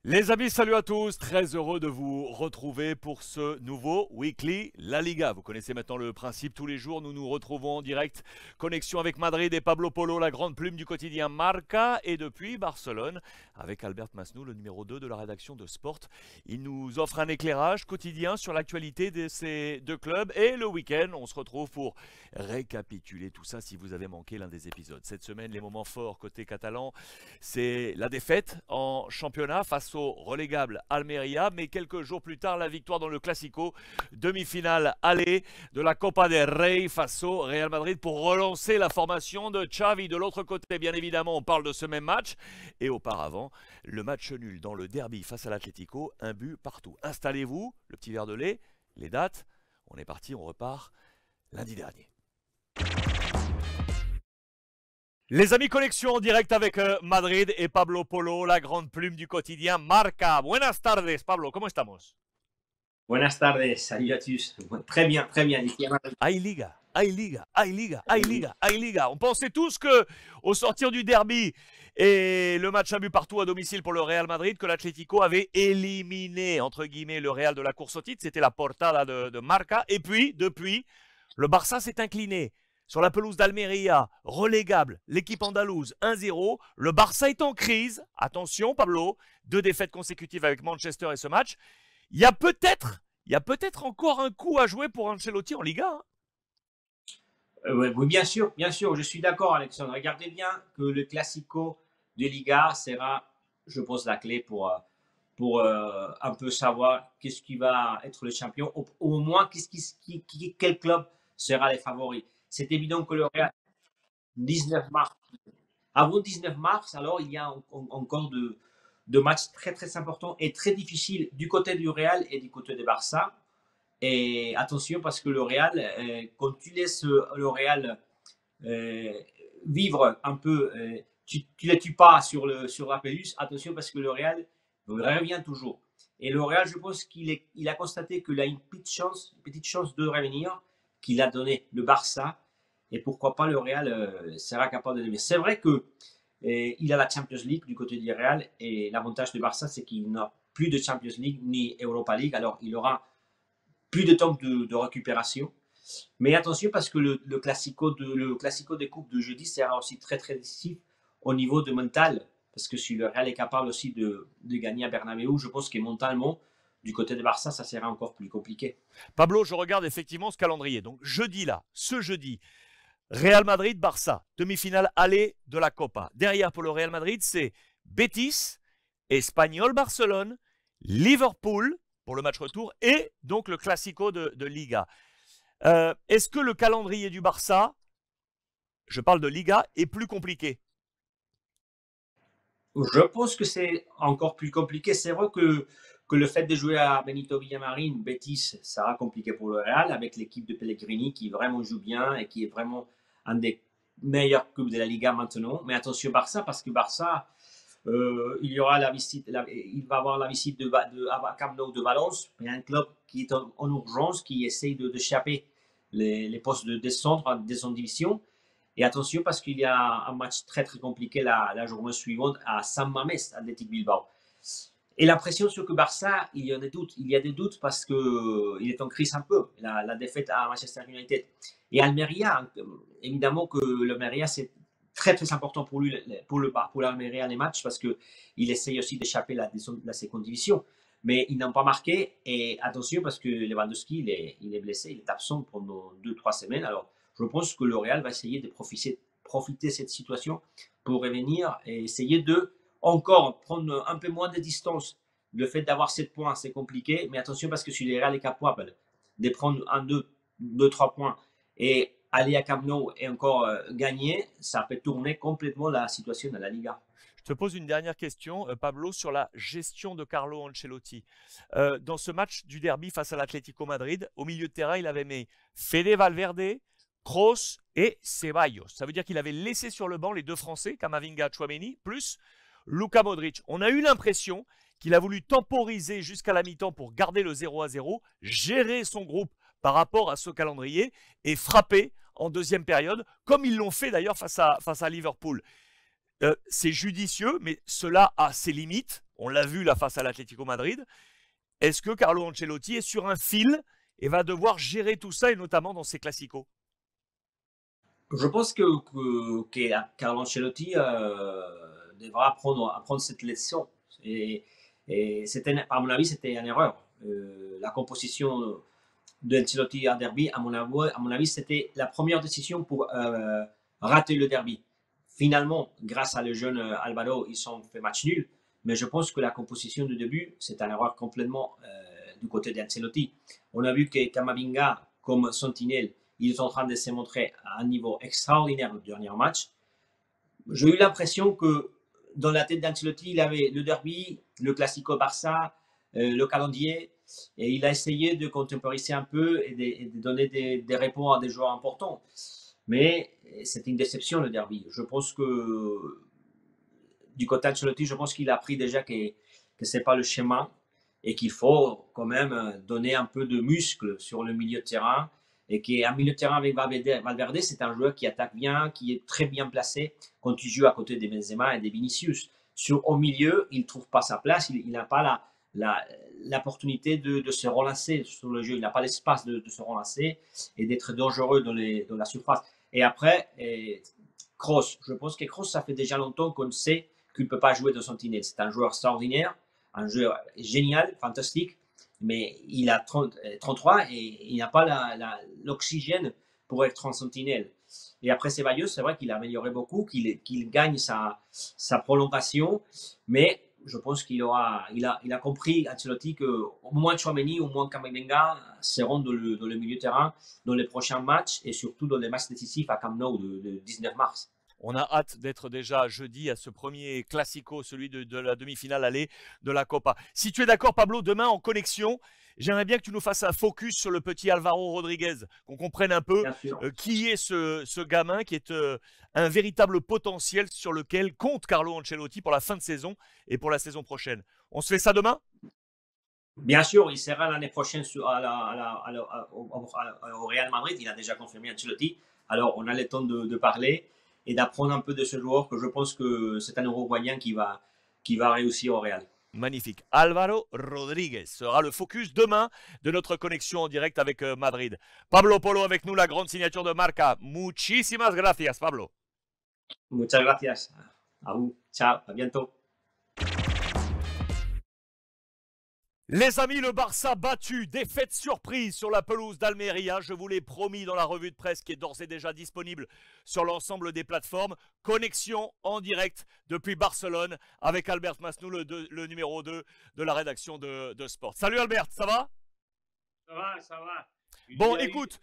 Les amis, salut à tous, très heureux de vous retrouver pour ce nouveau Weekly La Liga. Vous connaissez maintenant le principe, tous les jours nous nous retrouvons en direct, connexion avec Madrid et Pablo Polo, la grande plume du quotidien Marca, et depuis Barcelone avec Albert Masnou, le numéro 2 de la rédaction de Sport. Il nous offre un éclairage quotidien sur l'actualité de ces deux clubs et le week-end, on se retrouve pour récapituler tout ça si vous avez manqué l'un des épisodes. Cette semaine, les moments forts côté catalan, c'est la défaite en championnat face au relégable Almeria, mais quelques jours plus tard, la victoire dans le Classico, demi-finale aller de la Copa del Rey face au Real Madrid pour relancer la formation de Xavi. De l'autre côté, bien évidemment, on parle de ce même match. Et auparavant, le match nul dans le derby face à l'Atlético, un but partout. Installez-vous, le petit verre de lait, les dates. On est parti, on repart lundi dernier. Les amis, connexion en direct avec Madrid et Pablo Polo, la grande plume du quotidien Marca. Buenas tardes, Pablo, ¿cómo estamos? Buenas tardes, salut à tous. Très bien, ici à Madrid. Hay liga, hay liga, hay liga, hay liga, hay liga. On pensait tous que, au sortir du derby et le match à but partout à domicile pour le Real Madrid, que l'Atlético avait éliminé, entre guillemets, le Real de la course au titre. C'était la portada de Marca. Et puis, depuis, le Barça s'est incliné. Sur la pelouse d'Almeria, relégable, l'équipe andalouse 1-0. Le Barça est en crise. Attention, Pablo, 2 défaites consécutives avec Manchester et ce match. Il y a peut-être encore un coup à jouer pour Ancelotti en Liga. Hein. Oui, bien sûr, je suis d'accord, Alexandre. Regardez bien que le Classico de Liga sera, je pense, la clé pour un peu savoir qu'est-ce qui va être le champion, au moins quel club sera les favoris. C'est évident que le Real, 19 mars, avant 19 mars, alors il y a encore de matchs très importants et très difficiles du côté du Real et du côté du Barça. Et attention parce que le Real, quand tu laisses le Real vivre un peu, tu ne les tues pas sur la pelouse, attention parce que le Real revient toujours. Et le Real, je pense qu'il a constaté qu'il a une petite chance de revenir, qu'il a donné le Barça. Et pourquoi pas le Real sera capable de donner. C'est vrai que il a la Champions League du côté du Real et l'avantage du Barça, c'est qu'il n'a plus de Champions League ni Europa League. Alors, il aura plus de temps de récupération. Mais attention parce que le classico des coupes de jeudi sera aussi très décisif au niveau de mental. Parce que si le Real est capable aussi de gagner à Bernabéu, je pense que mentalement, du côté de Barça, ça sera encore plus compliqué. Pablo, je regarde effectivement ce calendrier. Donc jeudi là, ce jeudi, Real Madrid-Barça, demi-finale aller de la Copa. Derrière pour le Real Madrid, c'est Betis, Espanyol-Barcelone, Liverpool pour le match retour et donc le Classico de Liga. Est-ce que le calendrier du Barça, je parle de Liga, est plus compliqué? Je pense que c'est encore plus compliqué. C'est vrai que le fait de jouer à Benito Villamarín, Betis, ça sera compliqué pour le Real avec l'équipe de Pellegrini qui vraiment joue bien et qui est vraiment un des meilleurs clubs de la Liga maintenant. Mais attention Barça parce que Barça, il va avoir la visite à Camp Nou de Valence, mais un club qui est en urgence, qui essaye d'échapper les postes de descendre en division. Et attention parce qu'il y a un match très compliqué la journée suivante à San Mamés, Athletic Bilbao. Et l'impression sur que Barça, il y a des doutes parce qu'il est en crise un peu, la défaite à Manchester United. Et Almeria, évidemment que l'Almeria, c'est très important pour lui, pour l'Almeria les matchs parce qu'il essaye aussi d'échapper la seconde division. Mais ils n'ont pas marqué. Et attention parce que Lewandowski, il est blessé, il est absent pendant 2-3 semaines. Alors, je pense que le Real va essayer de profiter de cette situation pour revenir et essayer de encore prendre un peu moins de distance. Le fait d'avoir 7 points, c'est compliqué, mais attention parce que si le Real est capable de prendre 2-3 points et aller à Camp Nou et encore gagner, ça peut tourner complètement la situation de la Liga. Je te pose une dernière question, Pablo, sur la gestion de Carlo Ancelotti. Dans ce match du derby face à l'Atlético Madrid, au milieu de terrain, il avait mis Fede Valverde, Kroos et Ceballos. Ça veut dire qu'il avait laissé sur le banc les deux Français, Camavinga, Tchouaméni, plus Luka Modric. On a eu l'impression qu'il a voulu temporiser jusqu'à la mi-temps pour garder le 0-0, gérer son groupe par rapport à ce calendrier et frapper en deuxième période, comme ils l'ont fait d'ailleurs face à Liverpool. C'est judicieux, mais cela a ses limites. On l'a vu là face à l'Atlético Madrid. Est-ce que Carlo Ancelotti est sur un fil et va devoir gérer tout ça, et notamment dans ses classicos? Je pense que Carlo Ancelotti devra apprendre cette leçon. Et, à mon avis, c'était une erreur. La composition d'Ancelotti à derby, à mon avis, c'était la première décision pour rater le derby. Finalement, grâce à le jeune Alvaro, ils ont fait match nul. Mais je pense que la composition du début, c'est une erreur complètement du côté d'Ancelotti. On a vu que Camavinga, comme sentinelle, il est en train de se montrer à un niveau extraordinaire le dernier match. J'ai eu l'impression que dans la tête d'Ancelotti, il avait le derby, le Classico Barça, le calendrier, et il a essayé de contemporiser un peu et de donner des réponses à des joueurs importants. Mais c'était une déception le derby. Je pense que du côté d'Ancelotti, je pense qu'il a appris déjà que ce n'est pas le schéma et qu'il faut quand même donner un peu de muscle sur le milieu de terrain. Et qu'un milieu de terrain avec Valverde, c'est un joueur qui attaque bien, qui est très bien placé quand il joue à côté des Benzema et des Vinicius. Au milieu, il ne trouve pas sa place, il n'a pas l'opportunité de se relancer sur le jeu, il n'a pas l'espace de se relancer et d'être dangereux dans la surface. Et après, Kroos, je pense que Kroos, ça fait déjà longtemps qu'on sait qu'il ne peut pas jouer de sentinelle. C'est un joueur extraordinaire, un joueur génial, fantastique, mais il a 33 et il n'a pas l'oxygène pour être en sentinelle. Et après Ceballos, c'est vrai qu'il a amélioré beaucoup, qu'il gagne sa prolongation, mais je pense qu'il a compris, Ancelotti, qu'au moins Tchouaméni, au moins Camavinga seront dans le milieu de terrain dans les prochains matchs et surtout dans les matchs décisifs à Camp Nou le 19 mars. On a hâte d'être déjà jeudi à ce premier classico, celui de la demi-finale aller de la Copa. Si tu es d'accord, Pablo, demain en connexion, j'aimerais bien que tu nous fasses un focus sur le petit Alvaro Rodriguez, qu'on comprenne un peu qui est ce gamin, qui est un véritable potentiel sur lequel compte Carlo Ancelotti pour la fin de saison et pour la saison prochaine. On se fait ça demain? Bien sûr, il sera l'année prochaine au Real Madrid. Il a déjà confirmé Ancelotti. Alors, on a le temps de parler et d'apprendre un peu de ce joueur que je pense que c'est un Uruguayen qui va réussir au Real. Magnifique. Alvaro Rodriguez sera le focus demain de notre connexion en direct avec Madrid. Pablo Polo avec nous, la grande signature de Marca. Muchísimas gracias, Pablo. Muchas gracias. A vous. Ciao. À bientôt. Les amis, le Barça battu, défaite surprise sur la pelouse d'Almeria. Je vous l'ai promis dans la revue de presse qui est d'ores et déjà disponible sur l'ensemble des plateformes. Connexion en direct depuis Barcelone avec Albert Masnou, le numéro 2 de la rédaction de Sport. Salut Albert, ça va? Ça va, ça va. Bon, écoute,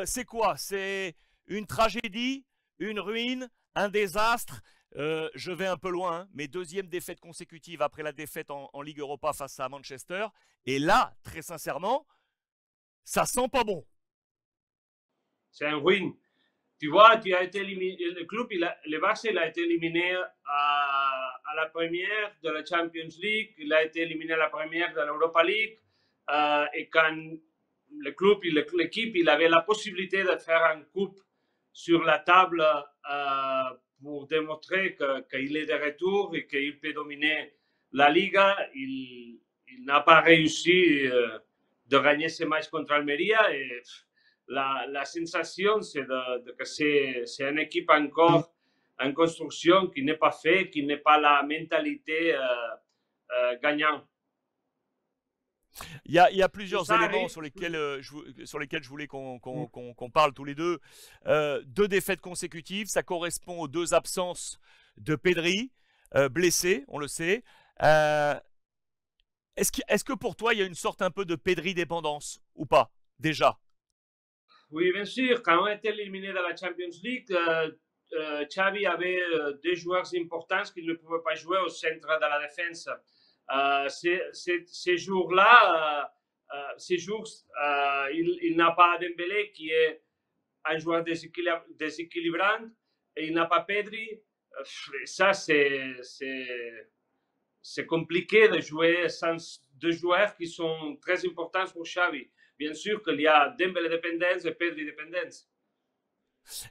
c'est quoi? C'est une tragédie, une ruine, un désastre? Je vais un peu loin, hein, mais deuxième défaite consécutive après la défaite en Ligue Europa face à Manchester. Et là, très sincèrement, ça sent pas bon. C'est un win. Tu vois, tu as été éliminé, le club, le Barça, il a été éliminé à la première de la Champions League, il a été éliminé à la première de l'Europa League. Et quand le club, l'équipe, il avait la possibilité de faire un coupe sur la table pour démontrer qu'il est de retour et qu'il peut dominer la Liga. Il n'a pas réussi de gagner ce match contre Almeria. Et la sensation, c'est que c'est une équipe encore en construction qui n'est pas faite, qui n'est pas la mentalité gagnante. Il y a plusieurs éléments sur lesquels je voulais qu'on parle tous les deux. Deux défaites consécutives, ça correspond aux deux absences de Pedri, blessé, on le sait. Est-ce que pour toi, il y a une sorte un peu de Pedri-dépendance ou pas, déjà? Oui, bien sûr. Quand on a été éliminé de la Champions League, Xavi avait deux joueurs importants qui ne pouvaient pas jouer au centre de la défense. Ces jours-là, il n'a pas Dembélé qui est un joueur déséquilibrant et il n'a pas Pedri. Ça, c'est compliqué de jouer sans deux joueurs qui sont très importants pour Xavi. Bien sûr qu'il y a Dembélé dépendance et Pedri dépendance.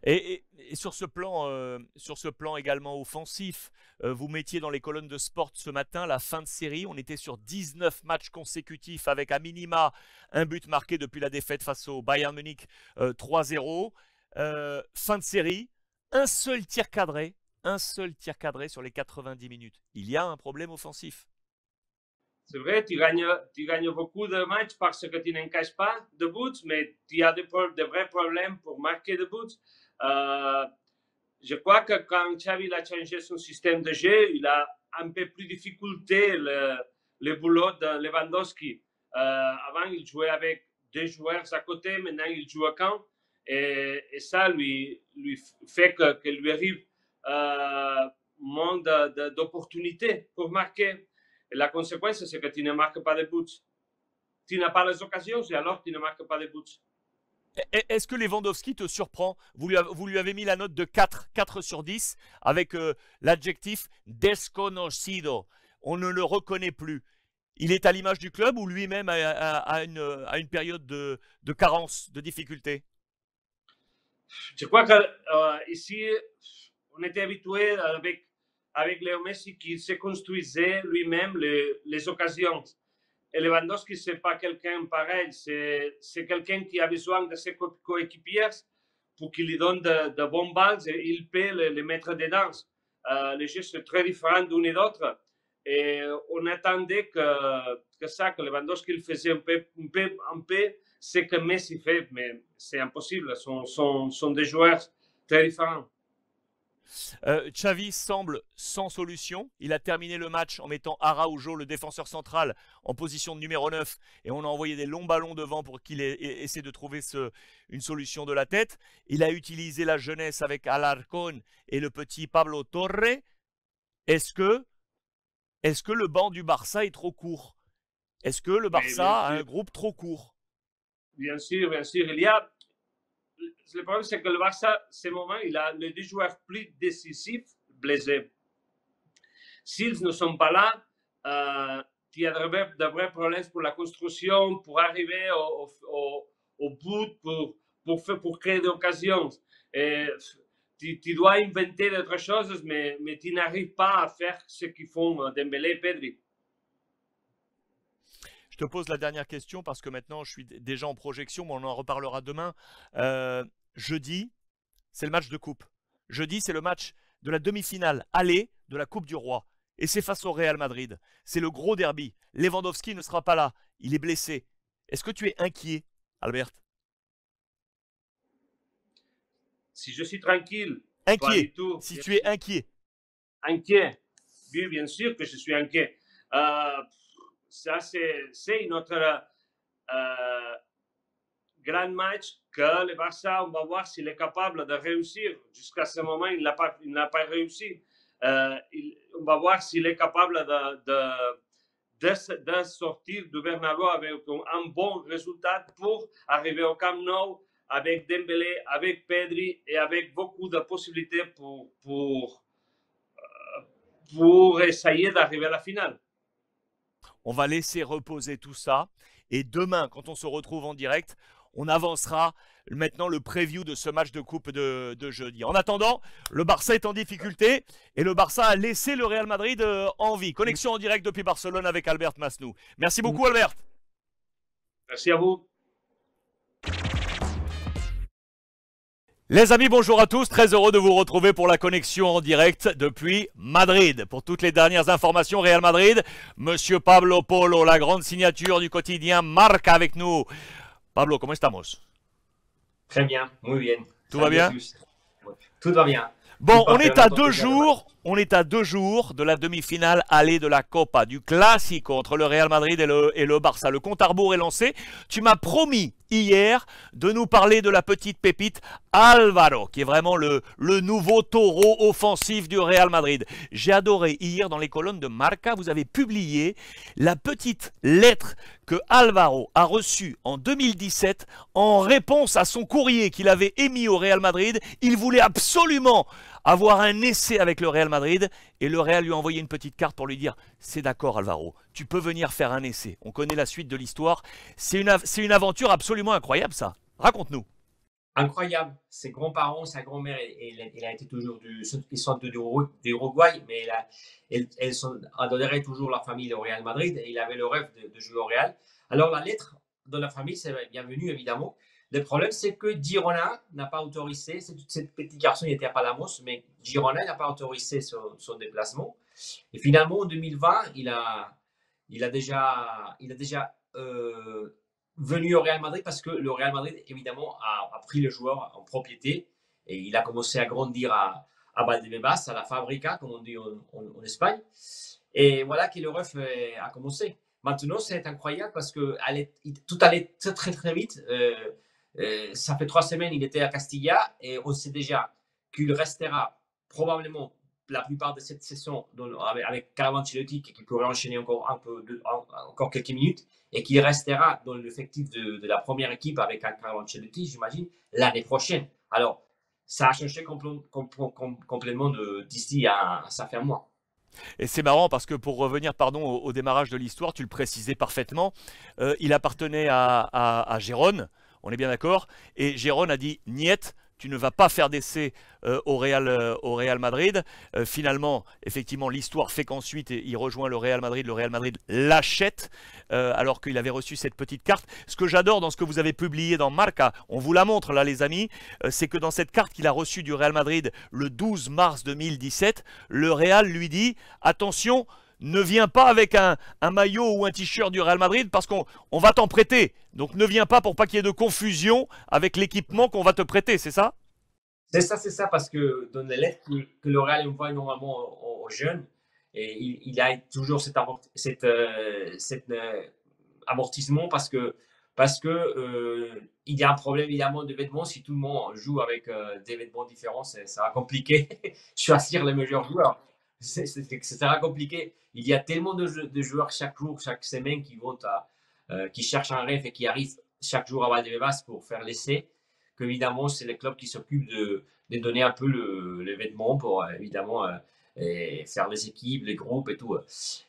Et sur ce plan également offensif, vous mettiez dans les colonnes de sport ce matin la fin de série. On était sur 19 matchs consécutifs avec à minima un but marqué depuis la défaite face au Bayern Munich 3-0. Fin de série, un seul tir cadré sur les 90 minutes. Il y a un problème offensif. C'est vrai, tu gagnes beaucoup de matchs parce que tu n'encaisses pas de buts, mais tu as de vrais problèmes pour marquer des buts. Je crois que quand Xavi a changé son système de jeu, il a un peu plus de difficulté le boulot de Lewandowski. Avant, il jouait avec 2 joueurs à côté, maintenant il joue à camp. Et ça lui fait que lui arrive moins d'opportunités pour marquer. Et la conséquence, c'est que tu ne marques pas de buts. Tu n'as pas les occasions et alors tu ne marques pas de buts. Est-ce que Lewandowski te surprend? Vous lui avez mis la note de 4 sur 10 avec l'adjectif desconocido. On ne le reconnaît plus. Il est à l'image du club ou lui-même a une période de carence, de difficulté? Je crois qu'ici, on était habitué avec Léo Messi qui se construisait lui-même les occasions. Et Lewandowski, ce n'est pas quelqu'un pareil. C'est quelqu'un qui a besoin de ses coéquipiers pour qu'il lui donne de bonnes balles et il peut les mettre dedans. Les jeux sont très différents d'un et d'autre. Et on attendait que Lewandowski il faisait un peu ce que Messi fait, mais c'est impossible. Sont des joueurs très différents. Xavi semble sans solution. Il a terminé le match en mettant Araujo, le défenseur central, en position de numéro 9 et on a envoyé des longs ballons devant pour qu'il essaie de trouver une solution de la tête. Il a utilisé la jeunesse avec Alarcón et le petit Pablo Torre. Est-ce que le banc du Barça est trop court? Est-ce que le Barça a un groupe trop court? Bien sûr, bien sûr. Le problème, c'est que le Barça, ce moment, il a les 2 joueurs plus décisifs blessés. S'ils ne sont pas là, il y a de vrais problèmes pour la construction, pour arriver au but, pour créer des occasions. Et tu dois inventer d'autres choses, mais tu n'arrives pas à faire ce qu'ils font Dembélé et Pedri. Je te pose la dernière question parce que maintenant je suis déjà en projection, mais on en reparlera demain. Jeudi, c'est le match de coupe. Jeudi, c'est le match de la demi-finale aller de la Coupe du Roi. Et c'est face au Real Madrid. C'est le gros derby. Lewandowski ne sera pas là. Il est blessé. Est-ce que tu es inquiet, Albert? Si je suis tranquille. Inquiet. Pas du tout. Si tu es inquiet. Inquiet. Oui, bien sûr que je suis inquiet. Ça, c'est notre grand match que le Barça, on va voir s'il est capable de réussir. Jusqu'à ce moment, il n'a pas réussi. On va voir s'il est capable de sortir du Bernabéu avec un bon résultat pour arriver au Camp Nou avec Dembélé, avec Pedri et avec beaucoup de possibilités pour essayer d'arriver à la finale. On va laisser reposer tout ça. Et demain, quand on se retrouve en direct, on avancera maintenant le preview de ce match de coupe de jeudi. En attendant, le Barça est en difficulté et le Barça a laissé le Real Madrid en vie. Connexion en direct depuis Barcelone avec Albert Masnou. Merci beaucoup, Albert. Merci à vous. Les amis, bonjour à tous. Très heureux de vous retrouver pour la connexion en direct depuis Madrid. Pour toutes les dernières informations Real Madrid, Monsieur Pablo Polo, la grande signature du quotidien Marca avec nous. Pablo, ¿cómo estamos? Très bien, muy bien. Tout va bien? Tout va bien. Bon, on est à 2 jours. On est à 2 jours de la demi-finale aller de la Copa, du Clásico entre le Real Madrid et le Barça. Le compte à rebours est lancé. Tu m'as promis hier de nous parler de la petite pépite Álvaro, qui est vraiment le nouveau taureau offensif du Real Madrid. J'ai adoré hier dans les colonnes de Marca, vous avez publié la petite lettre que Álvaro a reçue en 2017 en réponse à son courrier qu'il avait émis au Real Madrid. Il voulait absolument avoir un essai avec le Real Madrid et le Real lui a envoyé une petite carte pour lui dire « C'est d'accord Álvaro, tu peux venir faire un essai ». On connaît la suite de l'histoire. C'est une aventure absolument incroyable ça. Raconte-nous. incroyable. Ses grands-parents, sa grand-mère, elle a été toujours ils sont d'Uruguay, mais elles adoreraient toujours la famille au Real Madrid. Et il avait le rêve de jouer au Real. Alors, la lettre de la famille, c'est bienvenu, évidemment. Le problème, c'est que Girona n'a pas autorisé, cette petit garçon, il était à Palamos, mais Girona n'a pas autorisé son déplacement. Et finalement, en 2020, il a déjà venu au Real Madrid parce que le Real Madrid, évidemment, a pris le joueur en propriété et il a commencé à grandir à Valdebebas, à la Fabrica, comme on dit en Espagne. Et voilà que le ref a commencé. Maintenant, c'est incroyable parce que tout allait très, très, très vite. Ça fait 3 semaines, il était à Castilla et on sait déjà qu'il restera probablement la plupart de cette saison avec Carlo Ancelotti qui pourrait enchaîner encore quelques minutes et qu'il restera dans l'effectif de la première équipe avec Carlo Ancelotti, j'imagine, l'année prochaine. Alors, ça a changé complètement d'ici à ça fait un mois. Et c'est marrant parce que pour revenir pardon, au démarrage de l'histoire, tu le précisais parfaitement, il appartenait à Gérone, on est bien d'accord, et Gérone a dit niet, tu ne vas pas faire d'essai au Real Madrid. Finalement, effectivement, l'histoire fait qu'ensuite il rejoint le Real Madrid l'achète alors qu'il avait reçu cette petite carte. Ce que j'adore dans ce que vous avez publié dans Marca, on vous la montre là les amis, c'est que dans cette carte qu'il a reçue du Real Madrid le 12 mars 2017, le Real lui dit attention, ne viens pas avec un maillot ou un t-shirt du Real Madrid parce qu'on va t'en prêter. Donc ne viens pas pour pas qu'il y ait de confusion avec l'équipement qu'on va te prêter, c'est ça? C'est ça, parce que dans les lettres que le Real envoie normalement aux jeunes, et il a toujours cet amortissement parce que il y a un problème évidemment de vêtements. Si tout le monde joue avec des vêtements différents, ça va compliquer choisir les meilleurs joueurs. Ça sera compliqué. Il y a tellement de joueurs chaque jour, chaque semaine qui cherchent un rêve et qui arrivent chaque jour à Valdebebas pour faire l'essai, qu'évidemment, c'est les clubs qui s'occupent de donner un peu les vêtements pour évidemment faire les équipes, les groupes et tout.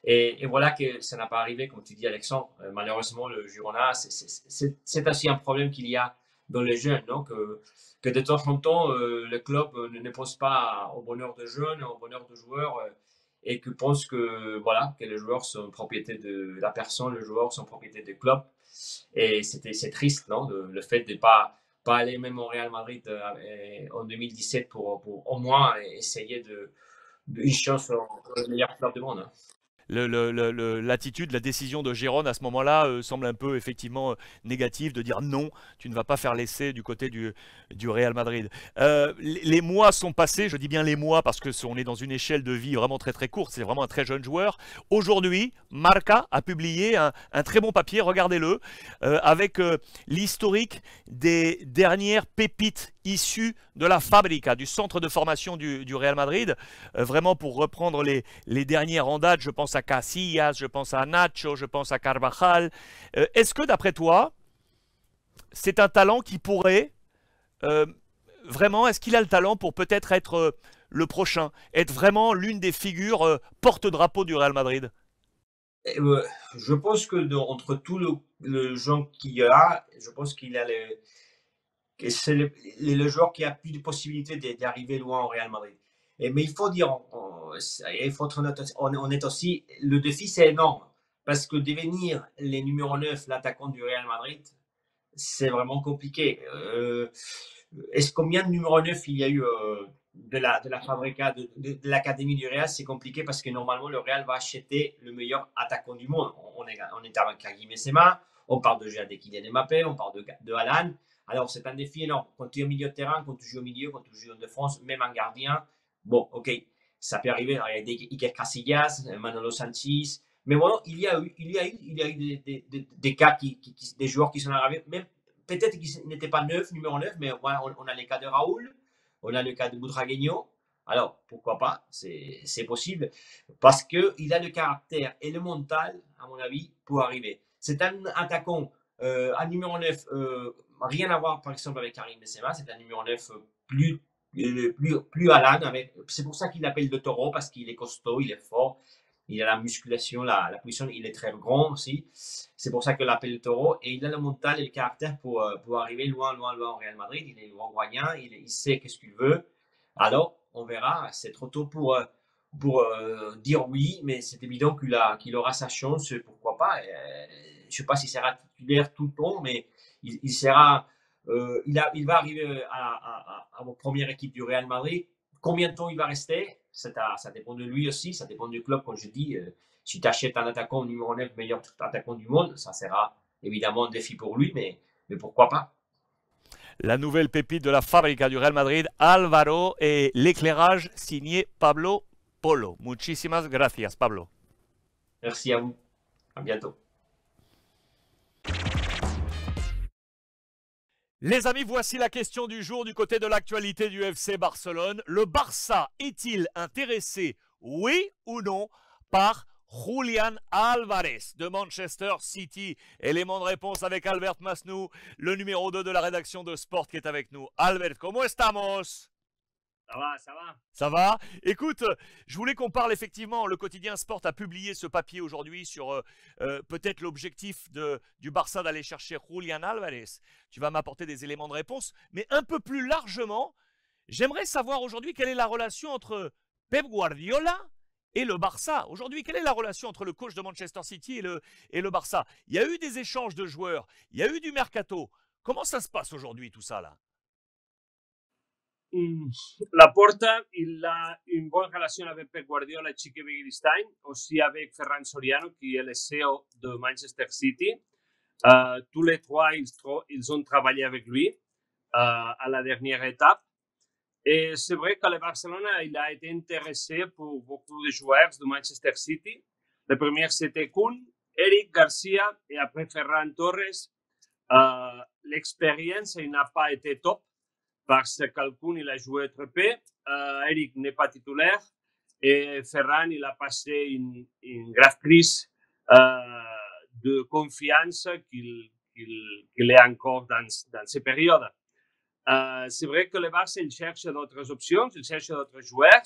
Et voilà que ça n'a pas arrivé, comme tu dis, Alexandre. Malheureusement, le Girona, c'est aussi un problème qu'il y a dans les jeunes, non? Que de temps en temps, le club ne pense pas au bonheur de jeunes, au bonheur de joueurs, et que pense que, voilà, que les joueurs sont propriété de la personne, les joueurs sont propriété du club. Et c'est triste, non? Le fait de pas aller même au Real Madrid en 2017 pour au moins essayer une chance au meilleur club du monde. L'attitude, la décision de Gérone à ce moment-là semble un peu effectivement négative, de dire non, tu ne vas pas faire l'essai du côté du Real Madrid. Les mois sont passés, je dis bien les mois parce que on est dans une échelle de vie vraiment très très courte, c'est vraiment un très jeune joueur. Aujourd'hui, Marca a publié un très bon papier, regardez-le, avec l'historique des dernières pépites issues de la Fabrica, du centre de formation du Real Madrid, vraiment pour reprendre les dernières en date, je pense à Casillas, je pense à Nacho, je pense à Carvajal. Est-ce que d'après toi, c'est un talent qui pourrait, vraiment, est-ce qu'il a le talent pour peut-être être le prochain, être vraiment l'une des figures porte-drapeau du Real Madrid? Je pense que entre tous le gens qu'il y a, je pense qu'il a que c'est le joueur qui a plus de possibilités d'arriver loin au Real Madrid. Mais il faut dire, il faut être honnête aussi, le défi c'est énorme. Parce que devenir les numéro 9, l'attaquant du Real Madrid, c'est vraiment compliqué. Combien de numéro 9 il y a eu de la Fabrica, de l'académie du Real? C'est compliqué parce que normalement le Real va acheter le meilleur attaquant du monde. On est avec Karim Benzema, on parle déjà de Kylian Mbappé, on parle de Haaland. Alors c'est un défi énorme. Quand tu es au milieu de terrain, quand tu joues au milieu, quand tu joues en défense, même un gardien, bon, ok, ça peut arriver. Il y a Iker Casillas, Manolo Sanchis. Mais bon, il y a eu des cas, des joueurs qui sont arrivés, même peut-être qu'ils n'étaient pas numéro 9, mais voilà, on a les cas de Raoul, on a le cas de Butragueño. Alors, pourquoi pas, c'est possible, parce qu'il a le caractère et le mental, à mon avis, pour arriver. C'est un attaquant, un numéro 9, rien à voir, par exemple, avec Karim Benzema, c'est un numéro 9 plus Haaland. C'est pour ça qu'il l'appelle le taureau, parce qu'il est costaud, il est fort. Il a la musculation, la position, il est très grand aussi. C'est pour ça que l'appelle le taureau. Et il a le mental et le caractère pour arriver loin, loin, loin au Real Madrid. Il est uruguayen, il sait qu'est-ce qu'il veut. Alors, on verra. C'est trop tôt pour dire oui, mais c'est évident qu'il aura sa chance. Pourquoi pas. Je ne sais pas s'il sera titulaire tout le temps, mais il sera. Il va arriver à la première équipe du Real Madrid. Combien de temps il va rester, ça dépend de lui aussi, ça dépend du club. Comme je dis, si tu achètes un attaquant numéro 9, meilleur attaquant du monde, ça sera évidemment un défi pour lui, mais pourquoi pas. La nouvelle pépite de la Fábrica du Real Madrid, Álvaro, et l'éclairage signé Pablo Polo. Muchísimas gracias, Pablo. Merci à vous. À bientôt. Les amis, voici la question du jour du côté de l'actualité du FC Barcelone. Le Barça est-il intéressé, oui ou non, par Julián Álvarez de Manchester City? Élément de réponse avec Albert Masnou, le numéro 2 de la rédaction de Sport qui est avec nous. Albert, ¿cómo estamos? Ça va, ça va. Ça va? Écoute, je voulais qu'on parle effectivement, le quotidien Sport a publié ce papier aujourd'hui sur peut-être l'objectif du Barça d'aller chercher Julián Álvarez. Tu vas m'apporter des éléments de réponse, mais un peu plus largement, j'aimerais savoir aujourd'hui quelle est la relation entre Pep Guardiola et le Barça. Aujourd'hui, quelle est la relation entre le coach de Manchester City et le Barça? Il y a eu des échanges de joueurs, il y a eu du mercato. Comment ça se passe aujourd'hui tout ça là? Laporta, il a une bonne relation avec Pep Guardiola et Quique Begiristain, aussi avec Ferran Soriano, qui est le CEO de Manchester City. Tous les trois, ils ont travaillé avec lui à la dernière étape. Et c'est vrai que le Barcelone, il a été intéressé pour beaucoup de joueurs de Manchester City. Le premier, c'était Kun, Eric Garcia et après Ferran Torres. L'expérience, il n'a pas été top. Parce que Kun, il a joué très peu, Eric n'est pas titulaire et Ferran, il a passé une grave crise de confiance qu'il est encore dans ces périodes. C'est vrai que le Barça, il cherche d'autres options, il cherche d'autres joueurs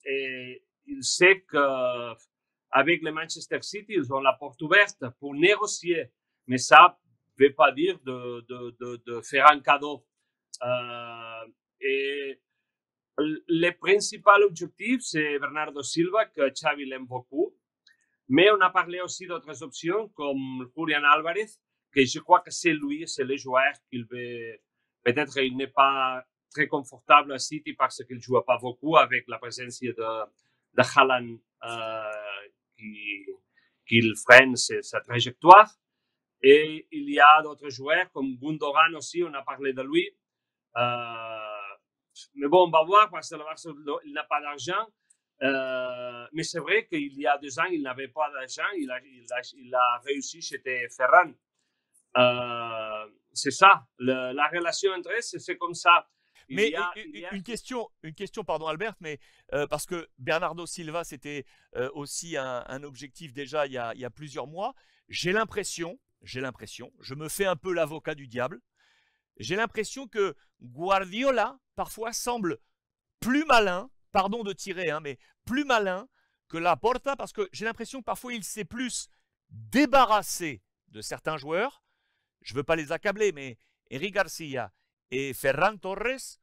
et il sait qu'avec le Manchester City, ils ont la porte ouverte pour négocier. Mais ça ne veut pas dire de faire un cadeau. Et le principal objectif, c'est Bernardo Silva, que Xavi l'aime beaucoup. Mais on a parlé aussi d'autres options, comme Julián Álvarez, que je crois que c'est lui, c'est le joueur qu'il veut. Peut-être qu'il n'est pas très confortable à City parce qu'il ne joue pas beaucoup avec la présence de Haaland qui freine sa trajectoire. Et il y a d'autres joueurs, comme Gundogan aussi, on a parlé de lui. Mais bon, on va voir parce que le Barça il n'a pas d'argent. Mais c'est vrai qu'il y a 2 ans, il n'avait pas d'argent. Il a réussi, c'était Ferran. C'est ça. La relation entre eux, c'est comme ça. Mais une question, pardon Albert, mais parce que Bernardo Silva, c'était aussi un objectif déjà il y a plusieurs mois. J'ai l'impression, je me fais un peu l'avocat du diable. J'ai l'impression que Guardiola, parfois, semble plus malin, pardon de tirer, hein, mais plus malin que Laporta, parce que j'ai l'impression que parfois, il s'est plus débarrassé de certains joueurs. Je ne veux pas les accabler, mais Eric Garcia et Ferran Torres,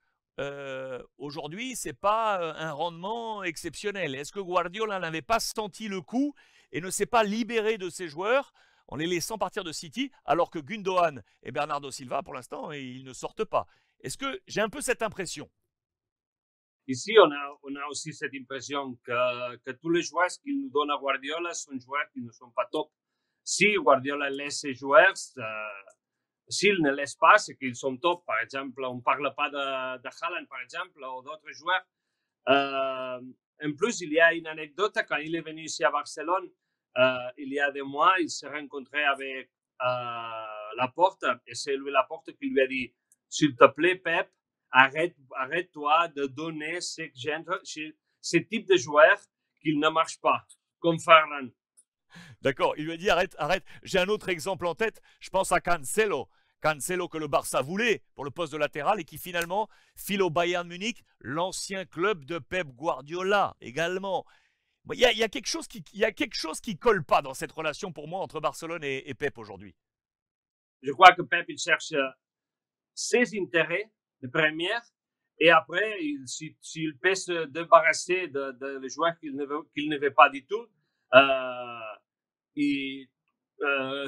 aujourd'hui, ce n'est pas un rendement exceptionnel. Est-ce que Guardiola n'avait pas senti le coup et ne s'est pas libéré de ses joueurs en les laissant partir de City, alors que Gundogan et Bernardo Silva, pour l'instant, ils ne sortent pas? Est-ce que j'ai un peu cette impression? Ici, on a aussi cette impression que tous les joueurs qu'il nous donne à Guardiola sont joueurs qui ne sont pas top. Si Guardiola laisse ses joueurs, s'il ne laisse pas, c'est qu'ils sont top. Par exemple, on ne parle pas de Haaland, par exemple, ou d'autres joueurs. En plus, il y a une anecdote, quand il est venu ici à Barcelone, il y a 2 mois, il s'est rencontré avec Laporte, et c'est lui Laporte qui lui a dit « S'il te plaît, Pep, arrête-toi de donner ce type de joueurs qui ne marchent pas, comme Ferran. » D'accord, il lui a dit « Arrête. » J'ai un autre exemple en tête, je pense à Cancelo. Cancelo que le Barça voulait pour le poste de latéral et qui finalement file au Bayern Munich, l'ancien club de Pep Guardiola également. Il y a quelque chose qui colle pas dans cette relation pour moi entre Barcelone et Pep aujourd'hui. Je crois que Pep, il cherche ses intérêts, de première, et après, s'il peut se débarrasser de joueurs qu'il ne veut pas du tout,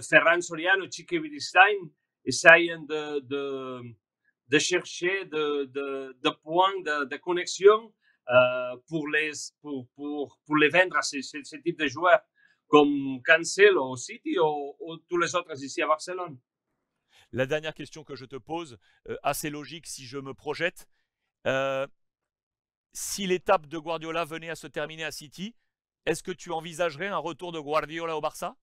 Ferran Soriano, Chique Wittgenstein essayent de chercher de points de connexion pour les vendre à ce type de joueurs, comme Cancelo au City ou tous les autres ici à Barcelone. La dernière question que je te pose, assez logique si je me projette, si l'étape de Guardiola venait à se terminer à City, est-ce que tu envisagerais un retour de Guardiola au Barça?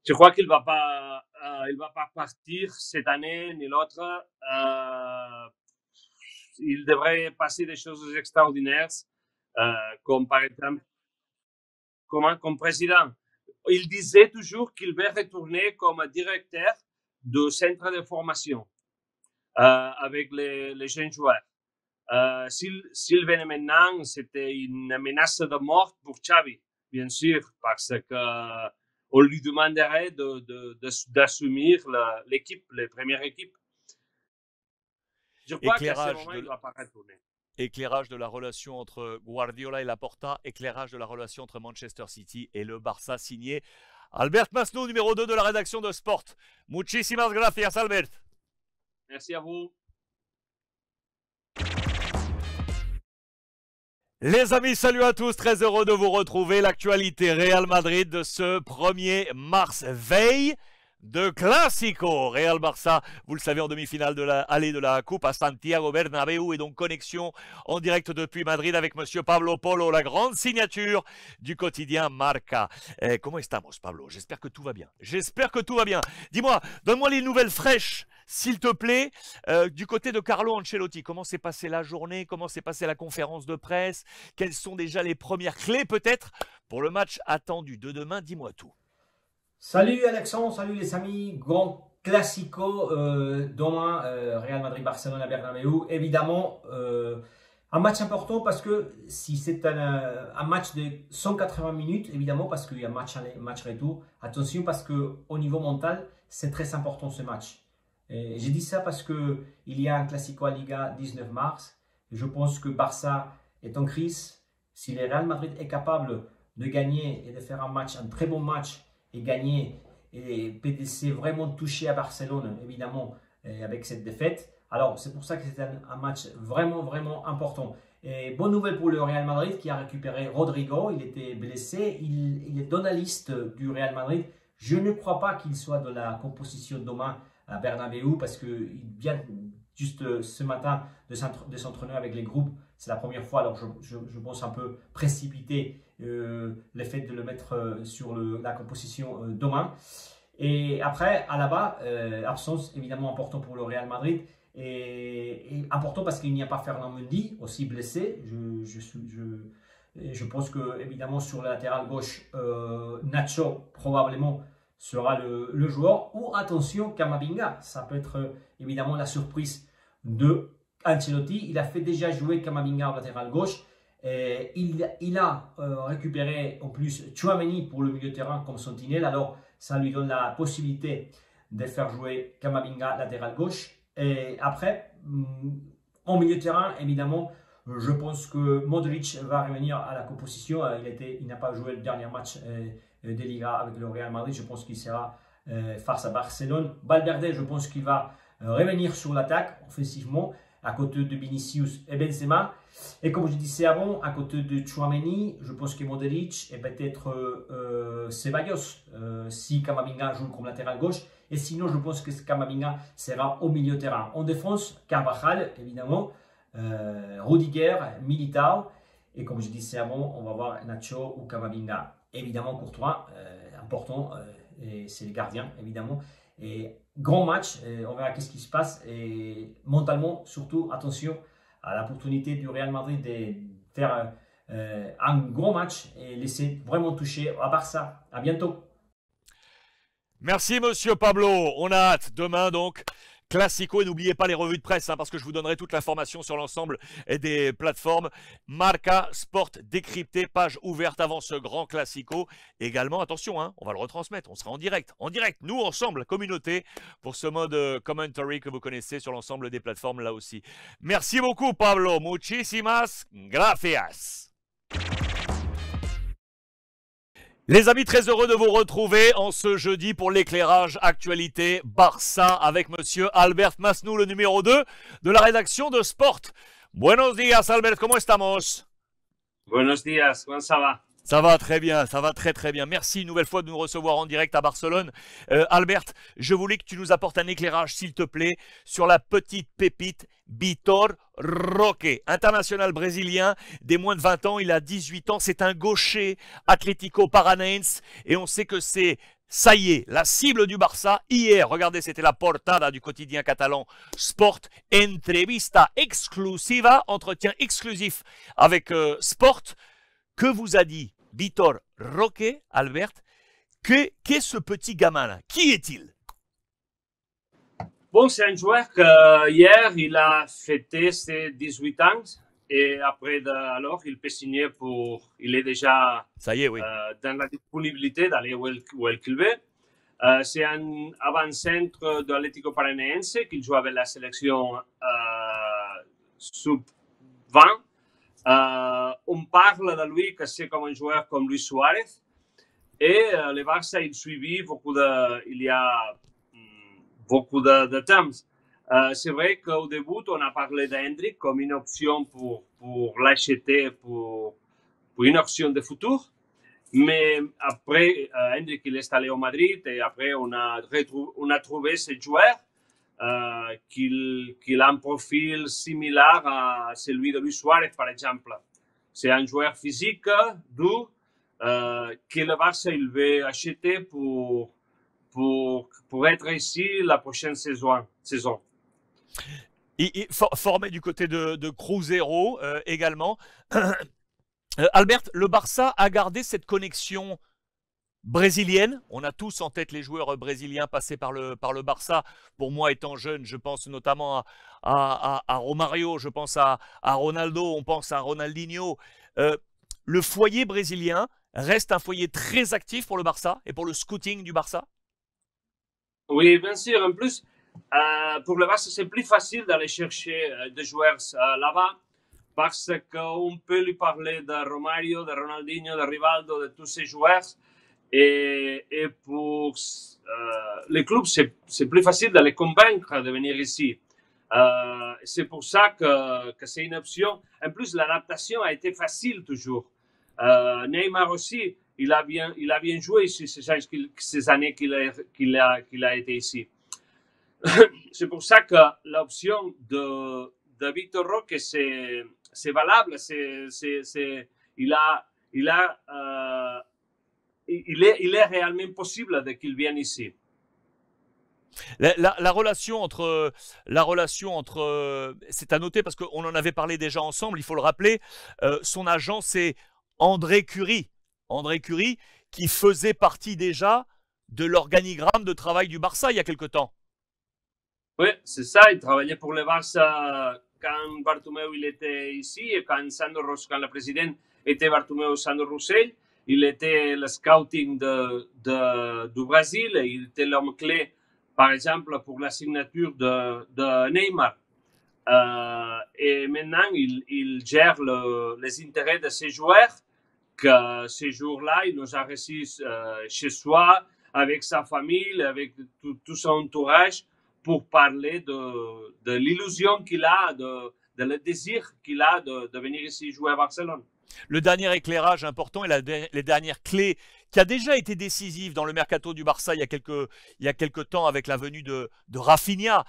Je crois qu'il va pas partir cette année ni l'autre. Il devrait passer des choses extraordinaires, comme par exemple comme président. Il disait toujours qu'il veut retourner comme directeur du centre de formation avec les jeunes joueurs. S'il venait maintenant, c'était une menace de mort pour Xavi, bien sûr, parce que on lui demanderait d'assumer l'équipe, les premières équipes. Je crois qu'à ce moment, il ne va pas retourner. Éclairage de la relation entre Guardiola et Laporta, éclairage de la relation entre Manchester City et le Barça, signé Albert Masnou, numéro 2 de la rédaction de Sport. Muchísimas gracias, Albert. Merci à vous. Les amis, salut à tous, très heureux de vous retrouver. L'actualité Real Madrid de ce 1er mars, veille de Clásico. Real Barça, vous le savez, en demi-finale de l'allée de la Coupe à Santiago Bernabéu, et donc connexion en direct depuis Madrid avec monsieur Pablo Polo, la grande signature du quotidien Marca. Comment estamos, Pablo? J'espère que tout va bien. J'espère que tout va bien. Dis-moi, donne-moi les nouvelles fraîches, s'il te plaît, du côté de Carlo Ancelotti. Comment s'est passée la journée? Comment s'est passée la conférence de presse? Quelles sont déjà les premières clés peut-être pour le match attendu de demain? Dis-moi tout. Salut Alexandre, salut les amis, grand classico demain, Real Madrid-Barcelone à Bernabéu. Évidemment, un match important parce que si c'est un match de 180 minutes, évidemment, parce qu'il y a match retour, attention parce qu'au niveau mental, c'est très important ce match. J'ai dit ça parce qu'il y a un classico à Liga 19 mars. Et je pense que Barça est en crise. Si le Real Madrid est capable de gagner et de faire un très bon match, et gagner, et PDC vraiment touché à Barcelone, évidemment, avec cette défaite. Alors, c'est pour ça que c'est un match vraiment, vraiment important. Et bonne nouvelle pour le Real Madrid qui a récupéré Rodrigo. Il était blessé. Il est dans la liste du Real Madrid. Je ne crois pas qu'il soit dans la composition demain à Bernabéu parce qu'il vient juste ce matin de s'entraîner avec les groupes. C'est la première fois, alors je pense un peu précipité le fait de le mettre sur la composition demain. Et après, à là-bas, absence évidemment important pour le Real Madrid. Et important parce qu'il n'y a pas Ferland Mendy, aussi blessé. Je pense que évidemment sur le latéral gauche, Nacho probablement sera le joueur. Ou attention, Camavinga, ça peut être évidemment la surprise de Ancelotti. Il a fait déjà jouer Camavinga au latéral gauche. Il a récupéré en plus Tchouaméni pour le milieu de terrain comme sentinelle. Alors ça lui donne la possibilité de faire jouer Camavinga latéral gauche. Et après, en milieu de terrain, évidemment, je pense que Modric va revenir à la composition. Il n'a pas joué le dernier match de Liga avec le Real Madrid. Je pense qu'il sera face à Barcelone. Valverde, je pense qu'il va revenir sur l'attaque offensivement à côté de Vinicius et Benzema. Et comme je disais avant, à côté de Tchouaméni, je pense que Modric et peut-être Ceballos si Camavinga joue comme latéral gauche. Et sinon, je pense que Camavinga sera au milieu de terrain. En défense, Carvajal, évidemment, Rudiger, Militao. Et comme je disais avant, on va voir Nacho ou Camavinga. Évidemment, Courtois, important, et c'est le gardien, évidemment. Et grand match, on verra qu'est-ce qui se passe. Et mentalement, surtout, attention à l'opportunité du Real Madrid de faire un grand match et laisser vraiment toucher à Barça. À bientôt. Merci, monsieur Pablo. On a hâte. Demain, donc, Classico. Et n'oubliez pas les revues de presse, hein, parce que je vous donnerai toute l'information sur l'ensemble des plateformes. Marca Sport décrypté, page ouverte avant ce grand Classico. Également, attention, hein, on va le retransmettre, on sera en direct, nous ensemble, la communauté, pour ce mode commentary que vous connaissez sur l'ensemble des plateformes là aussi. Merci beaucoup Pablo, muchísimas gracias. Les amis, très heureux de vous retrouver en ce jeudi pour l'éclairage actualité Barça avec monsieur Albert Masnou, le numéro 2 de la rédaction de Sport. Buenos días, Albert, ¿cómo estamos? Buenos días, comment ça va? Ça va très bien, ça va très très bien. Merci une nouvelle fois de nous recevoir en direct à Barcelone. Albert, je voulais que tu nous apportes un éclairage, s'il te plaît, sur la petite pépite Vitor Roque, international brésilien des moins de 20 ans. Il a 18 ans, c'est un gaucher Atlético Paranaense et on sait que c'est, ça y est, la cible du Barça. Hier, regardez, c'était la portada du quotidien catalan Sport, entrevista exclusiva, entretien exclusif avec Sport. Que vous a dit Vitor Roque, Albert? Qu'est ce petit gamin-là? Qui est-il? Bon, c'est un joueur que hier, il a fêté ses 18 ans et après, alors, il peut signer pour... Il est déjà ça y est, oui. Dans la disponibilité d'aller où il veut. C'est un avant-centre de l'Atlético Paranaense qui joue avec la sélection sub-20. On parle de lui que c'est comme un joueur comme Luis Suarez et le Barça il suivi il y a beaucoup de temps. C'est vrai qu'au début on a parlé d'Hendrick comme une option pour l'acheter pour une option de futur, mais après Hendrick il est allé au Madrid et après on a trouvé ce joueur qu'il a un profil similaire à celui de Luis Suarez, par exemple. C'est un joueur physique, dur, que le Barça il veut acheter pour être ici la prochaine saison. Formé du côté de Cruzeiro également. Albert, le Barça a gardé cette connexion brésilienne. On a tous en tête les joueurs brésiliens passés par le Barça. Pour moi, étant jeune, je pense notamment à Romario, je pense à Ronaldo, on pense à Ronaldinho. Le foyer brésilien reste un foyer très actif pour le Barça et pour le scouting du Barça? Oui, bien sûr. En plus, pour le Barça, c'est plus facile d'aller chercher des joueurs là-bas parce qu'on peut lui parler de Romario, de Ronaldinho, de Rivaldo, de tous ces joueurs. Et pour les clubs, c'est plus facile de les convaincre de venir ici. C'est pour ça que c'est une option. En plus, l'adaptation a été facile toujours. Neymar aussi, il a bien joué ici ces années qu'il a été ici. C'est pour ça que l'option de Vitor Roque, c'est valable. Il est réellement possible qu'il vienne ici. La relation entre, c'est à noter parce qu'on en avait parlé déjà ensemble, il faut le rappeler, son agent c'est André Curie. André Curie qui faisait partie déjà de l'organigramme de travail du Barça il y a quelque temps. Oui, c'est ça, il travaillait pour le Barça quand Bartomeu il était ici et quand le président était Bartomeu Sandro Roussel. Il était le scouting du Brésil et il était l'homme clé, par exemple, pour la signature de Neymar. Et maintenant, il gère les intérêts de ces joueurs, que ces jours-là, il nous a reçus chez soi, avec sa famille, avec tout son entourage, pour parler de l'illusion qu'il a, de le désir qu'il a de venir ici jouer à Barcelone. Le dernier éclairage important et les dernières clés qui a déjà été décisive dans le mercato du Barça il y a quelques temps avec la venue de Rafinha.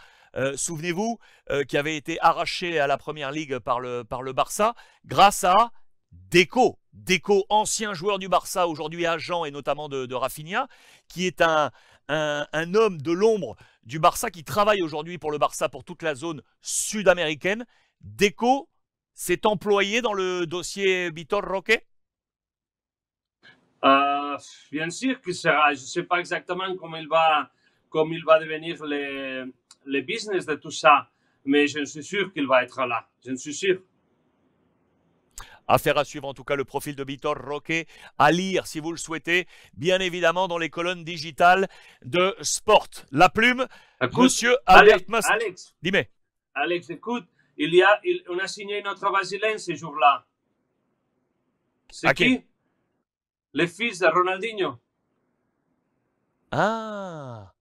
Souvenez-vous, qui avait été arraché à la Première Ligue par le Barça grâce à Deco. Deco, ancien joueur du Barça, aujourd'hui agent et notamment de Rafinha, qui est un homme de l'ombre du Barça qui travaille aujourd'hui pour le Barça pour toute la zone sud-américaine. Deco s'est employé dans le dossier Vitor Roque? Bien sûr qu'il sera. Je ne sais pas exactement comment il va devenir le business de tout ça. Mais je suis sûr qu'il va être là. Je suis sûr. Affaire à suivre en tout cas le profil de Vitor Roque, à lire si vous le souhaitez, bien évidemment dans les colonnes digitales de Sport. La plume, Écoute, monsieur Albert Mas. Alex, Dis-moi. Alex, écoute, on a signé notre Brésilien ce jour-là. C'est À qui? Le fils de Ronaldinho. Ah,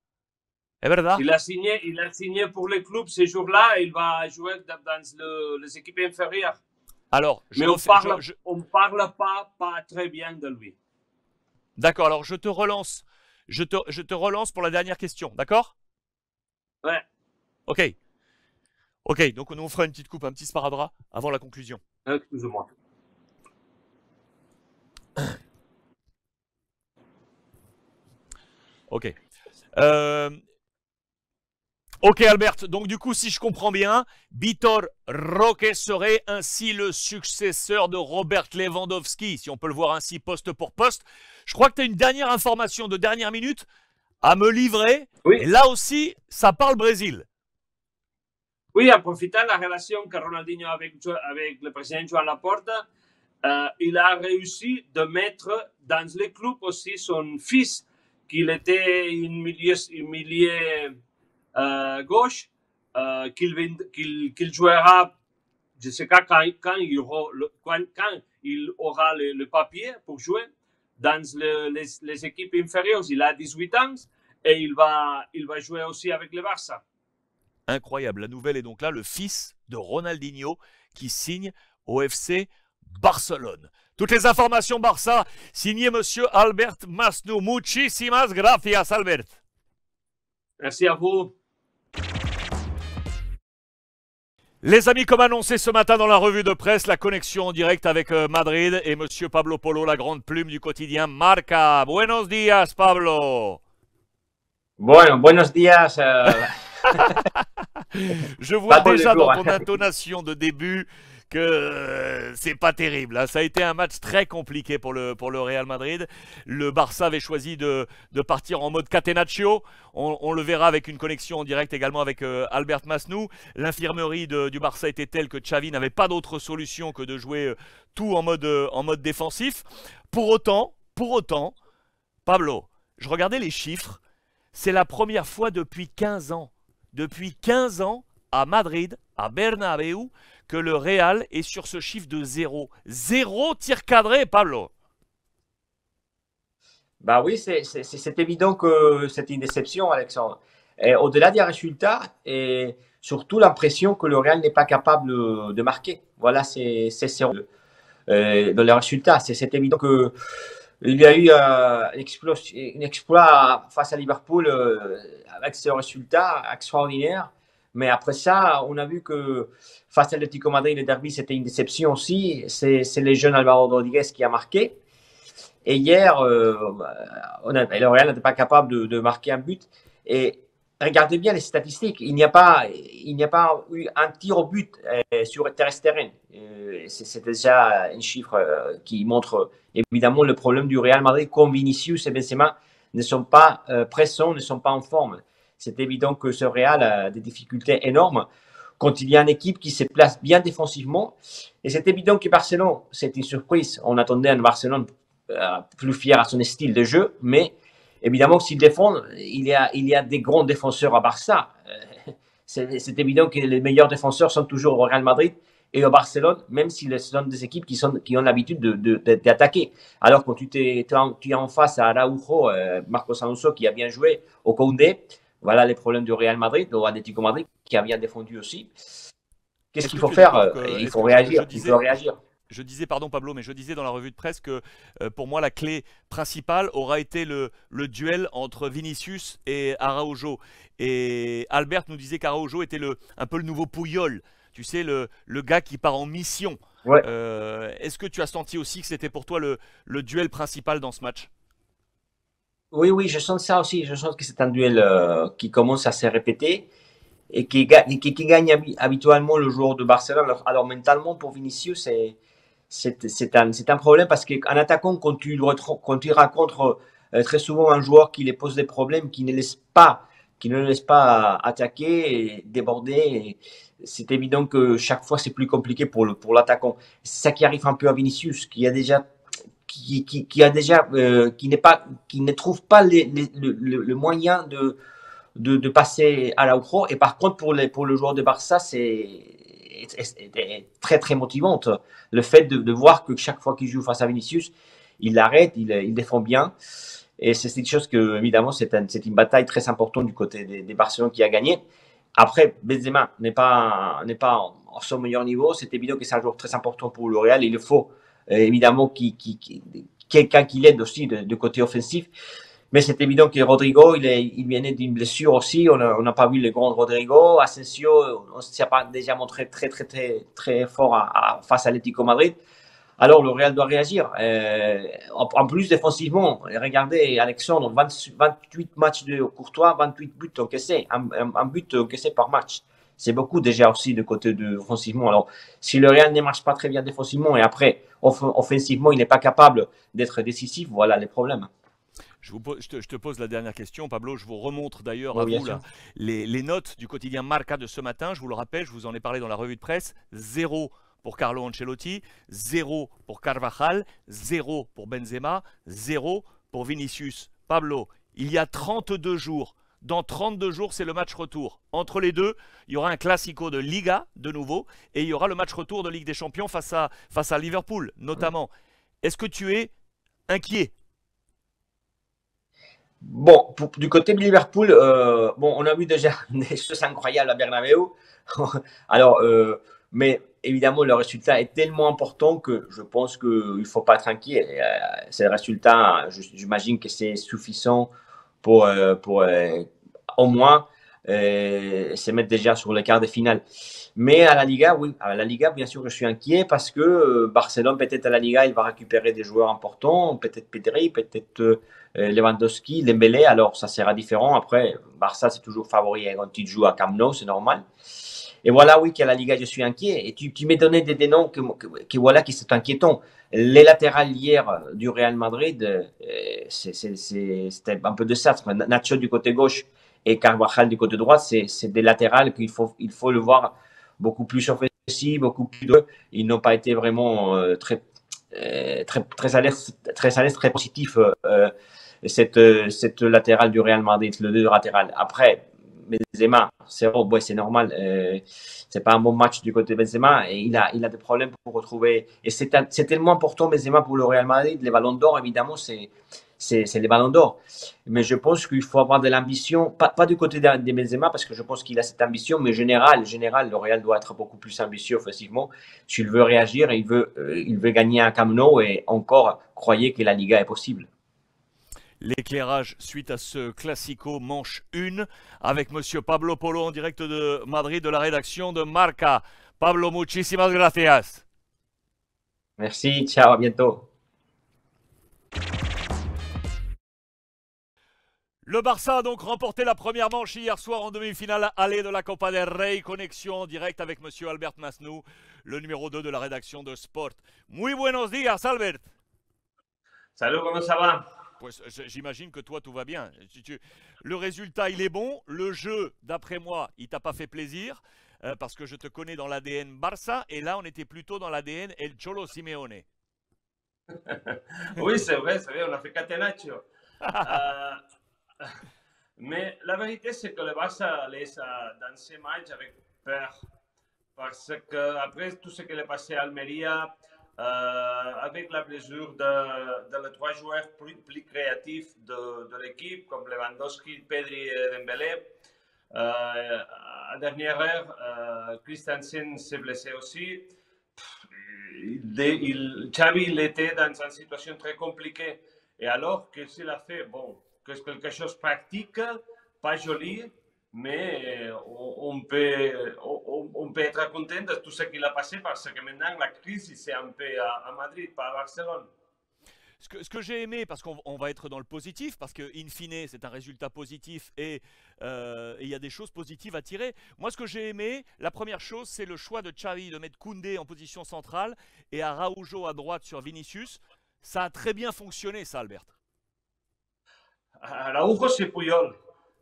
es verdad. Il a signé pour le club ce jour-là. Il va jouer dans les équipes inférieures. Alors, mais on ne parle pas très bien de lui. D'accord, alors je te relance. Je te relance pour la dernière question, d'accord? Ouais. Ok. Ok, donc on fera une petite coupe, un petit sparadrap avant la conclusion. Excuse-moi. Ok. Ok Albert, donc du coup si je comprends bien, Vitor Roque serait ainsi le successeur de Robert Lewandowski, si on peut le voir ainsi poste pour poste. Je crois que tu as une dernière information de dernière minute à me livrer. Oui. Et là aussi, ça parle Brésil. Oui, en profitant de la relation que Ronaldinho avec le président Joan Laporta, il a réussi de mettre dans le club aussi son fils, qu'il était une milieu gauche, qu'il jouera, je ne sais pas quand il aura le papier pour jouer dans les équipes inférieures. Il a 18 ans et il va jouer aussi avec le Barça. Incroyable, la nouvelle est donc là, le fils de Ronaldinho qui signe au FC Barcelone. Toutes les informations Barça, signé monsieur Albert Masnou. Muchísimas gracias, Albert. Merci à vous. Les amis, comme annoncé ce matin dans la revue de presse, la connexion en direct avec Madrid et monsieur Pablo Polo, la grande plume du quotidien Marca. Buenos días, Pablo. Bueno, buenos días. Je vois déjà dans ton intonation de début que c'est pas terrible. Hein. Ça a été un match très compliqué pour le Real Madrid. Le Barça avait choisi de partir en mode catenaccio. On le verra avec une connexion en direct également avec Albert Masnou. L'infirmerie du Barça était telle que Xavi n'avait pas d'autre solution que de jouer tout en mode défensif. Pour autant, Pablo, je regardais les chiffres. C'est la première fois depuis 15 ans. Depuis 15 ans, à Madrid, à Bernabéu, que le Real est sur ce chiffre de 0. 0 tir cadré, Pablo. Bah oui, c'est évident que c'est une déception, Alexandre. Au-delà des résultats, et surtout l'impression que le Real n'est pas capable de marquer. Voilà, c'est dans les résultats. C'est évident que il y a eu un exploit face à Liverpool avec ce résultat extraordinaire. Mais après ça, on a vu que face à l'Atlético Madrid, le derby, c'était une déception aussi. C'est le jeune Álvaro Rodríguez qui a marqué. Et hier, le Real n'était pas capable de marquer un but. Et regardez bien les statistiques. Il n'y a pas eu un tir au but sur terrestre terrain. C'est déjà un chiffre qui montre évidemment le problème du Real Madrid. Comme Vinicius et Benzema ne sont pas pressants, ne sont pas en forme. C'est évident que ce Real a des difficultés énormes quand il y a une équipe qui se place bien défensivement. Et c'est évident que Barcelone, c'est une surprise. On attendait un Barcelone plus fier à son style de jeu, mais évidemment, s'ils défendent, il y a des grands défenseurs à Barça. C'est évident que les meilleurs défenseurs sont toujours au Real Madrid et au Barcelone, même si ce sont des équipes qui ont l'habitude d'attaquer. Alors, quand tu es en face à Araujo, Marcos Alonso qui a bien joué, au Koundé, voilà les problèmes du Real Madrid, au Atlético Madrid qui a bien défendu aussi. Qu'est-ce qu'il faut faire? Il faut réagir. Il faut réagir. Je disais, pardon Pablo, mais je disais dans la revue de presse que pour moi la clé principale aura été le duel entre Vinicius et Araujo. Et Albert nous disait qu'Araujo était un peu le nouveau Puyol, tu sais, le gars qui part en mission. Ouais. Est-ce que tu as senti aussi que c'était pour toi le duel principal dans ce match? Oui, je sens ça aussi. Je sens que c'est un duel qui commence à se répéter et qui gagne habituellement le joueur de Barcelone. Alors mentalement, pour Vinicius, c'est un problème parce qu'en attaquant, quand tu rencontres très souvent un joueur qui les pose des problèmes, qui ne laisse pas qui ne le laisse pas attaquer et déborder. C'est évident que chaque fois, c'est plus compliqué pour l'attaquant. C'est ça qui arrive un peu à Vinicius, qui ne trouve pas le moyen de passer à l'outro. Et par contre, pour le joueur de Barça, c'est très, très motivante. Le fait de voir que chaque fois qu'il joue face à Vinicius, il l'arrête, il défend bien. Et c'est quelque chose que, évidemment, c'est une bataille très importante du côté des Barcelone qui a gagné. Après, Benzema n'est pas en son meilleur niveau. C'est évident que c'est un joueur très important pour le Real. Il faut évidemment quelqu'un qui l'aide aussi de côté offensif. Mais c'est évident que Rodrigo, il venait d'une blessure aussi. On n'a pas vu le grand Rodrigo. Asensio, on ne s'est pas déjà montré très, très, très, très fort face à l'Atlético Madrid. Alors, le Real doit réagir. En plus, défensivement, regardez, Alexandre, 28 matchs de Courtois, 28 buts encaissés, un but encaissé par match. C'est beaucoup déjà aussi de côté de offensivement. Alors, si le Real ne marche pas très bien défensivement et après, offensivement, il n'est pas capable d'être décisif, voilà les problèmes. Je te pose la dernière question, Pablo. Je vous remonte d'ailleurs Oui, à vous là, les notes du quotidien Marca de ce matin. Je vous le rappelle, je vous en ai parlé dans la revue de presse. 0 pour Carlo Ancelotti, 0 pour Carvajal, 0 pour Benzema, 0 pour Vinicius. Pablo, il y a 32 jours. Dans 32 jours, c'est le match retour. Entre les deux, il y aura un classico de Liga, de nouveau, et il y aura le match retour de Ligue des Champions face à Liverpool, notamment. Est-ce que tu es inquiet? Bon, du côté de Liverpool, bon, on a vu déjà des choses incroyables à Bernabeu. Alors, mais évidemment, le résultat est tellement important que je pense qu'il ne faut pas être inquiet. C'est le résultat, j'imagine que c'est suffisant pour au moins se mettre déjà sur le quart de finale. Mais à la Liga, oui, à la Liga, bien sûr, je suis inquiet parce que Barcelone, peut-être à la Liga, il va récupérer des joueurs importants, peut-être Pedri, peut-être Lewandowski, Dembélé, alors ça sera différent. Après, Barça, c'est toujours favori quand il joue à Camp Nou, c'est normal. Et voilà, oui, qu'à la Liga, je suis inquiet. Et tu m'as donné des noms voilà, qui sont inquiétants. Les latérales hier du Real Madrid, c'était un peu de ça. Nacho du côté gauche et Carvajal du côté droit, c'est des latérales qu'il faut le voir beaucoup plus offensif, beaucoup plus de. Ils n'ont pas été vraiment très à l'aise, très positif. Cette latérale du Real Madrid, le deux latéral. Après, Benzema, c'est normal. C'est pas un bon match du côté de Benzema et il a des problèmes pour retrouver. Et c'est tellement important Benzema pour le Real Madrid. Les ballons d'or, évidemment, c'est les ballons d'or. Mais je pense qu'il faut avoir de l'ambition, pas du côté de Benzema parce que je pense qu'il a cette ambition, mais général, le Real doit être beaucoup plus ambitieux offensivement. S'il veut réagir, il veut gagner un Camp Nou et encore croyez que la Liga est possible. L'éclairage suite à ce Classico manche 1 avec Monsieur Pablo Polo en direct de Madrid de la rédaction de Marca. Pablo, muchísimas gracias. Merci, ciao, à bientôt. Le Barça a donc remporté la première manche hier soir en demi-finale aller de la Copa del Rey. Connexion en direct avec Monsieur Albert Masnou, le numéro 2 de la rédaction de Sport. Muy buenos días, Albert. Salut, comment ça va? J'imagine que toi, tout va bien. Le résultat, il est bon. Le jeu, d'après moi, il t'a pas fait plaisir parce que je te connais dans l'ADN Barça. Et là, on était plutôt dans l'ADN El Cholo Simeone. Oui, c'est vrai, on a fait catenaccio. Mais la vérité, c'est que le Barça laisse dans ces matchs avec peur. Parce qu'après tout ce qui est passé à Almeria, avec la blessure de les trois joueurs plus créatifs de l'équipe, comme Lewandowski, Pedri et Dembélé. À dernière heure, Christensen s'est blessé aussi. Xavi il était dans une situation très compliquée. Et alors, qu'est-ce qu'il a fait? Bon, que c'est quelque chose de pratique, pas joli, mais on peut être content de tout ce qu'il a passé parce que maintenant la crise c'est un peu à Madrid, pas à Barcelone. Ce que j'ai aimé, parce qu'on va être dans le positif, parce que in fine c'est un résultat positif et il y a des choses positives à tirer. Moi ce que j'ai aimé, la première chose c'est le choix de Xavi de mettre Koundé en position centrale et Araujo à droite sur Vinicius. Ça a très bien fonctionné ça, Albert. Araujo c'est Puyol.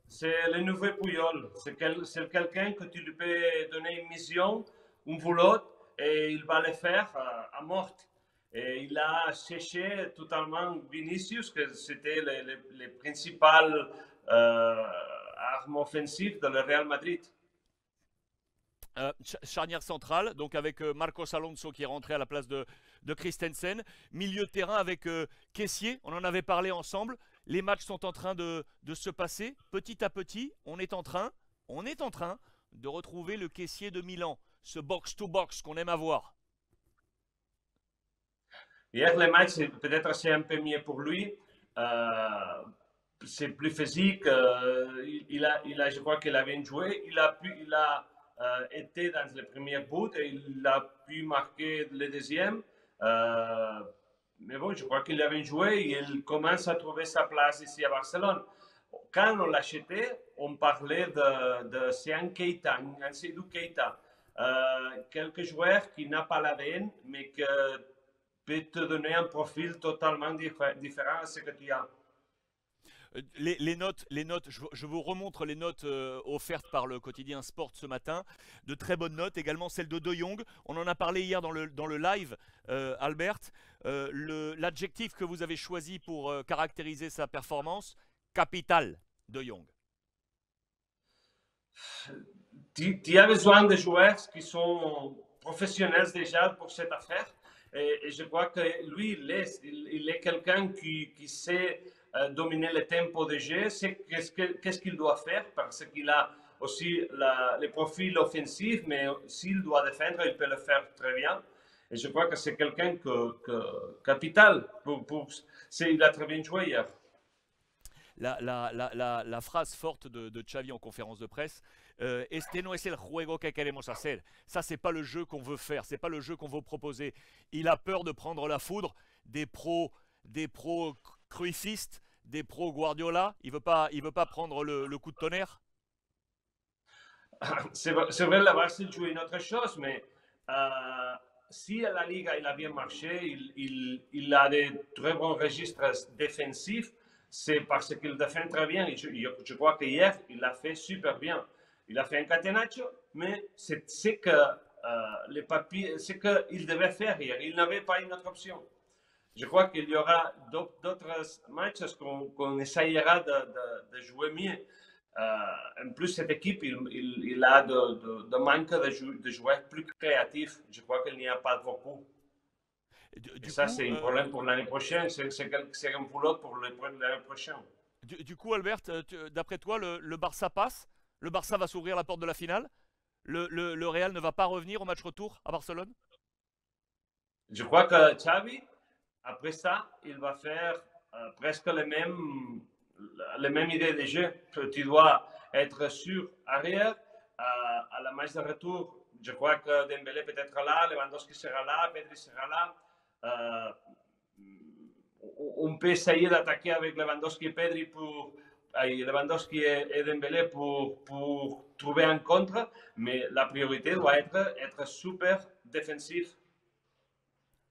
c'est le nouveau Puyol. C'est quelqu'un que tu lui peux donner une mission, un boulot, et il va le faire à mort. Et il a séché totalement Vinicius, que c'était les principales armes offensives de le Real Madrid. Charnière centrale, donc avec Marcos Alonso qui est rentré à la place de Christensen. Milieu de terrain avec Kessié, on en avait parlé ensemble. Les matchs sont en train de se passer. Petit à petit, on est en train de retrouver le Kessié de Milan. Ce box-to-box qu'on aime avoir. Hier, le match, peut-être c'est un peu mieux pour lui. C'est plus physique. Je crois qu'il a bien joué. Il a été dans le premier but et il a pu marquer le deuxième. Mais bon, je crois qu'il a bien joué et il commence à trouver sa place ici à Barcelone. Quand on l'achetait, on parlait de Sean Keita, un Seydou Keita. Quelques joueurs qui n'ont pas l'ADN, mais qui peut te donner un profil totalement différent à ce que tu as. Les notes, je vous remontre les notes offertes par le quotidien Sport ce matin. De très bonnes notes, également celle de Jong. On en a parlé hier dans le live, Albert. L'adjectif que vous avez choisi pour caractériser sa performance, capital, De Jong. Tu as besoin de joueurs qui sont professionnels déjà pour cette affaire. Et je crois que lui, il est quelqu'un qui sait dominer le tempo de jeu, c'est qu'est-ce qu'il doit faire, parce qu'il a aussi les profils offensifs, mais s'il doit défendre, il peut le faire très bien. Et je crois que c'est quelqu'un capital. Il a très bien joué hier. La phrase forte de Xavi en conférence de presse, este no es el juego que queremos hacer. Ça, c'est pas le jeu qu'on veut faire, c'est pas le jeu qu'on veut proposer. Il a peur de prendre la foudre des pros Cruyffistes, des pros Guardiola. Il veut pas prendre le coup de tonnerre. C'est vrai, la Barcelone joue une autre chose, mais si à la Liga il a bien marché, il a des très bons registres défensifs. C'est parce qu'il défend très bien. Je crois qu'hier, il l'a fait super bien. Il a fait un catenaccio, mais c'est ce qu'il devait faire hier. Il n'avait pas une autre option. Je crois qu'il y aura d'autres matchs qu'on essayera de jouer mieux. En plus, cette équipe, il a de manque de joueurs plus créatifs. Je crois qu'il n'y a pas beaucoup. Et ça, c'est un problème pour l'année prochaine. C'est un boulot pour l'année prochaine. Du coup, Albert, d'après toi, le Barça passe? Le Barça va s'ouvrir la porte de la finale? Le Real ne va pas revenir au match retour à Barcelone? Je crois que Xavi, après ça, il va faire presque les mêmes idées de jeu. Tu dois être sûr arrière. À la match de retour, je crois que Dembélé peut être là, Lewandowski sera là, Pedri sera là. On peut essayer d'attaquer avec Lewandowski et Pedri Lewandowski et Dembélé pour trouver un contre, mais la priorité doit être super défensif.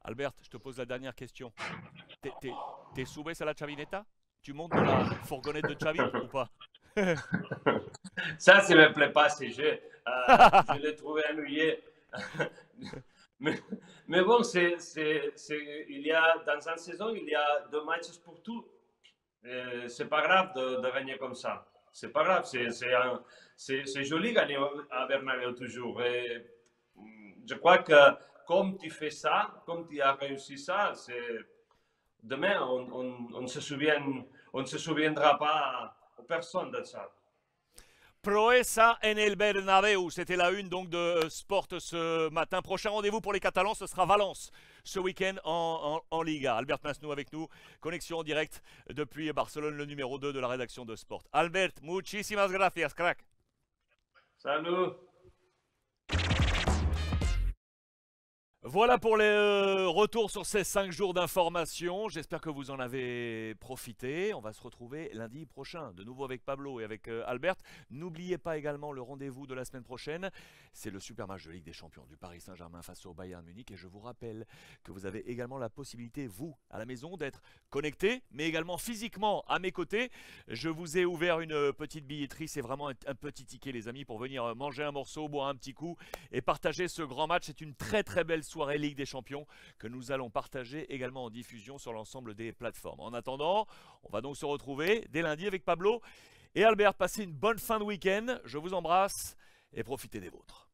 Albert, je te pose la dernière question. T'es subes à la chavineta? Tu montes dans la fourgonnette de Xavi ou pas? Ça ne me plaît pas, ces jeux. Je l'ai trouvé ennuyé. Mais bon, il y a, dans une saison, il y a 2 matchs pour tout. C'est pas grave de gagner comme ça. C'est pas grave. C'est joli gagner à Bernabéu toujours. Et je crois que comme tu fais ça, comme tu as réussi ça, demain, on ne se souviendra pas personne de ça. Proeza en el Bernabéu, c'était la une donc de Sport ce matin. Prochain rendez-vous pour les Catalans, ce sera Valence ce week-end en Liga. Albert Masnou avec nous, connexion en direct depuis Barcelone, le numéro 2 de la rédaction de Sport. Albert, muchísimas gracias, crack. Salut. Voilà pour les retours sur ces 5 jours d'information. J'espère que vous en avez profité. On va se retrouver lundi prochain, de nouveau avec Pablo et avec Albert. N'oubliez pas également le rendez-vous de la semaine prochaine. C'est le super match de Ligue des Champions du Paris Saint-Germain face au Bayern Munich. Et je vous rappelle que vous avez également la possibilité, vous, à la maison, d'être connecté, mais également physiquement à mes côtés. Je vous ai ouvert une petite billetterie. C'est vraiment un petit ticket, les amis, pour venir manger un morceau, boire un petit coup et partager ce grand match. C'est une très très belle soirée Ligue des Champions que nous allons partager également en diffusion sur l'ensemble des plateformes. En attendant, on va donc se retrouver dès lundi avec Pablo et Albert. Passez une bonne fin de week-end. Je vous embrasse et profitez des vôtres.